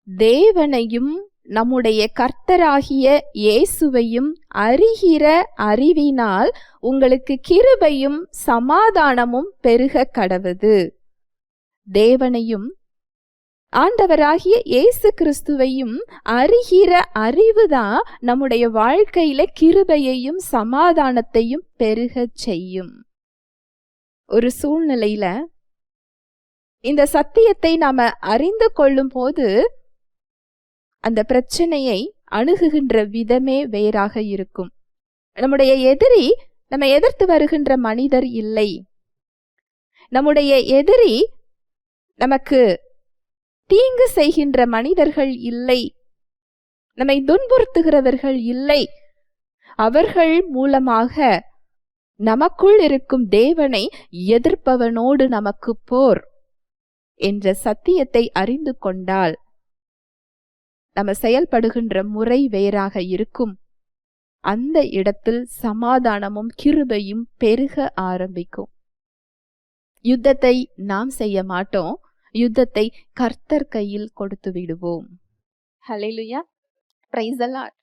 தேவனையும் நம்முடைய கர்த்தராகிய இயேசுவையும் அறிகிற அறிவினால் உங்களுக்கு கிருபையும் சமாதானமும் பெருக கடவது. தேவனையும் ஆண்டவராகிய இயேசு கிறிஸ்துவையும் அறிகிற அறிவுதான் நம்முடைய வாழ்க்கையில கிருபையையும் சமாதானத்தையும் பெருக செய்யும். ஒரு சூழ்நிலையில இந்த சத்தியத்தை நாம அறிந்து கொள்ளும் போது அந்த பிரச்சனையை அணுகுகின்ற விதமே வேறாக இருக்கும். நம்முடைய எதிரி நம்ம எதிர்த்து வருகின்ற மனிதர் இல்லை. நம்முடைய எதிரி நமக்கு தீங்கு செய்கின்ற மனிதர்கள் இல்லை. நம்மை துன்புறுத்துகிறவர்கள் இல்லை. அவர்கள் மூலமாக நமக்குள் இருக்கும் தேவனை எதிர்ப்பவனோடு நமக்கு போர் என்ற சத்தியத்தை அறிந்து கொண்டால் நம்ம செயல்படுகின்ற முறை வேறாக இருக்கும். அந்த இடத்தில் சமாதானமும் கிருபையும் பெருக ஆரம்பிக்கும். யுத்தத்தை நாம் செய்ய மாட்டோம். யுத்தத்தை கர்த்தர் கையில் கொடுத்து விடுவோம். ஹல்லேலூயா. Praise the Lord.